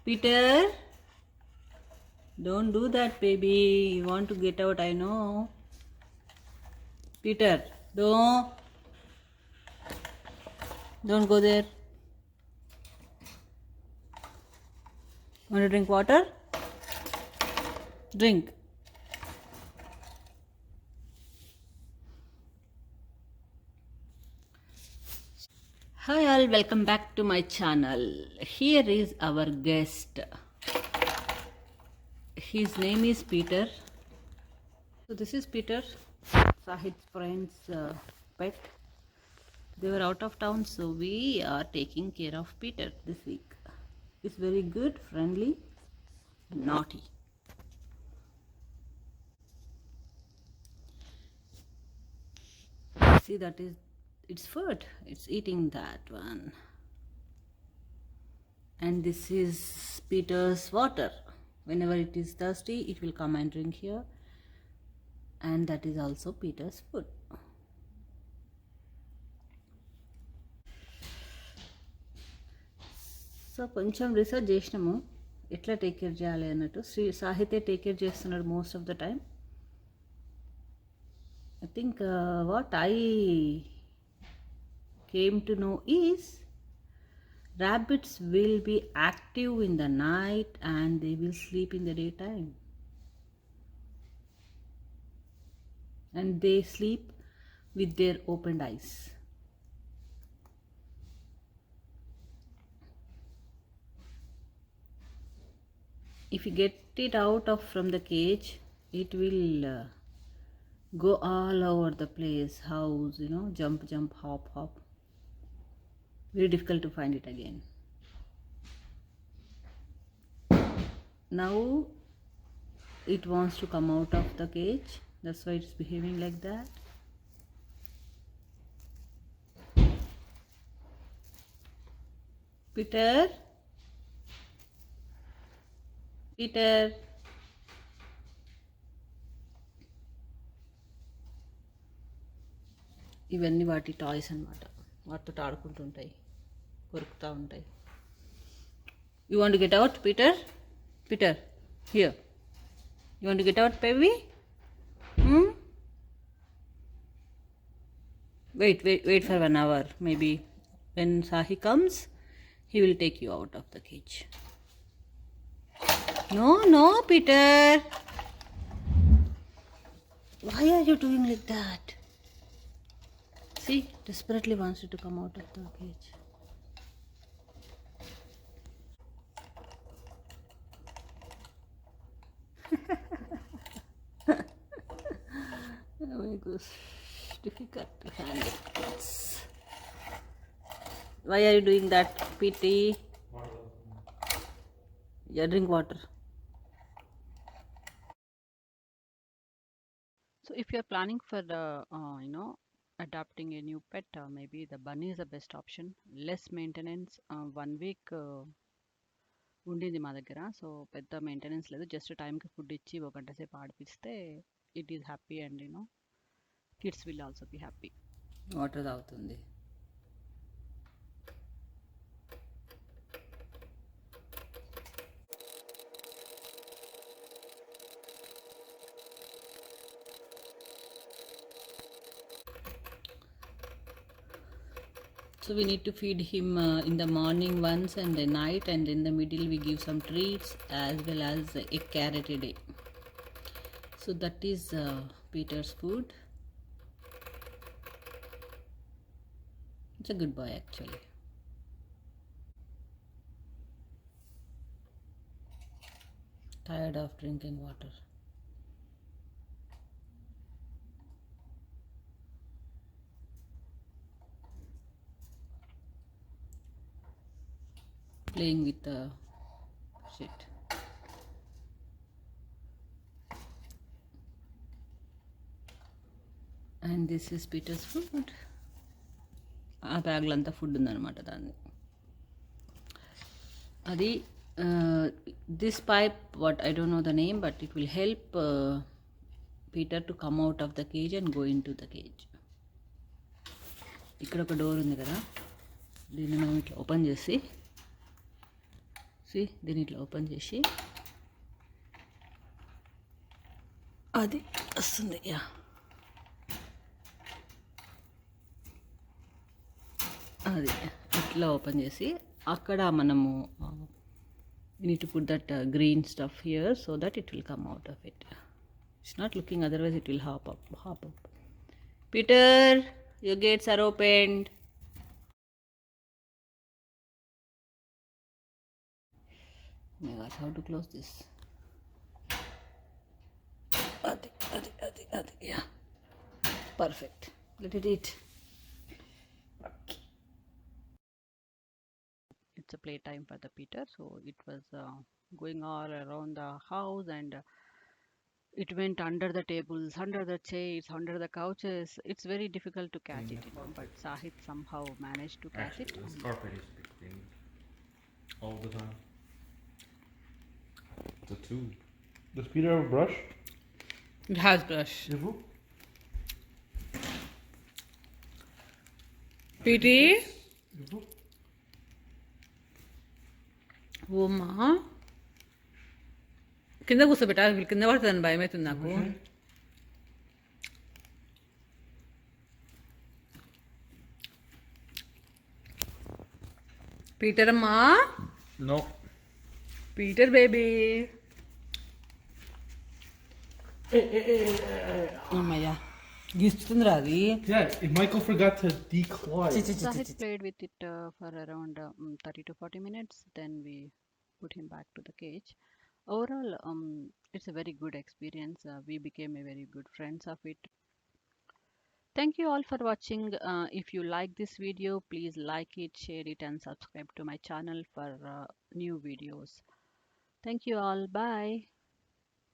Peter, don't do that, baby. You want to get out, I know. Peter, don't go there. Want to drink water? Drink. Hi all, welcome back to my channel. Here is our guest. His name is Peter. So this is Peter, Sahid's friend's pet. They were out of town, so we are taking care of Peter this week. He's very good, friendly, naughty. See, that is its food. It's eating that one. And this is Peter's water. Whenever it is thirsty, it will come and drink here. And that is also Peter's food. So కొంచెం research చేసినాము ఎట్లా take care చేయాలి అన్నట్టు. సాహితే take care చేస్తున్నాడు most of the time. I think what I came to know is rabbits will be active in the night and they will sleep in the daytime. And they sleep with their opened eyes. If you get it out of from the cage, it will go all over the place, house, jump, hop. Very difficult to find it again. Now it wants to come out of the cage. That's why it's behaving like that. Peter, ఇవన్నీ వాటి toys అన్నమాట. వాటితో ఆడుకుంటుంటాయి, కొరుకుతూ ఉంటాయి. You want to get out, Peter? Peter, here. You want to get out, baby? Wait for 1 hour. Maybe when Sahi comes, he will take you out of the cage. No, Peter. Why are you doing like that? See, desperately wants you to come out of the cage. Oh my gosh, difficult to handle. Why are you doing that, PT? Yeah, drink water. So if you are planning for the, adopting a new pet, maybe the bunny is the best option. Less maintenance. 1 week ఉండింది మా దగ్గర. So పెద్ద maintenance లేదు. Just టైంకి food ఇచ్చి 1 గంట సేపు ఆడిపిస్తే it is happy and kids will also be happy. Water తాగుతుంది. So we need to feed him in the morning once and the night, and in the middle we give some treats as well as a carrot a day. So that is Peter's food. It's a good boy actually. Tired of drinking water. Playing with the shit. And this is Peter's food. ఆ బ్యాగ్లో అంతా food ఉందన్నమాట దాన్ని. అది this pipe, what I don't know the name, but it will help Peter to come out of the cage and go into the cage. ఇక్కడ ఒక door ఉంది కదా, దీన్ని మనం ఇట్లా ఓపెన్ చేసి See, దీన్ని ఇట్లా ఓపెన్ చేసి అది వస్తుంది. యా, అది ఇట్లా ఓపెన్ చేసి అక్కడ మనము you need to put that green stuff here so that it will come out of it. It's not looking, otherwise it will hop up. Peter, your gates are opened. Oh my gosh, how to close this? Adi. Yeah, perfect. Let it eat. Okay. It's a playtime for the Peter, so it was going all around the house, and it went under the tables, under the chairs, under the couches. It's very difficult to catch it, but Sahit somehow managed to catch it. This carpet needs to be cleaned all the time. The tube. Does Peter have a brush? It has brush. Petey? ఓమ్మా కింద కూర్చోబెట్టా, కింద పడుతుందని భయం అవుతుంది నాకు. Peter అమ్మా. No. Peter baby. అమ్మయ్యా, గిస్తుందిరా అది. Yeah, Michael forgot to declaw it. Sahit played with it for around 30 to 40 minutes. Then we put him back to the cage. Overall, it's a very good experience. We became a very good friends of it. Thank you all for watching. If you like this video, please like it, share it, and subscribe to my channel for new videos. Thank you all. Bye.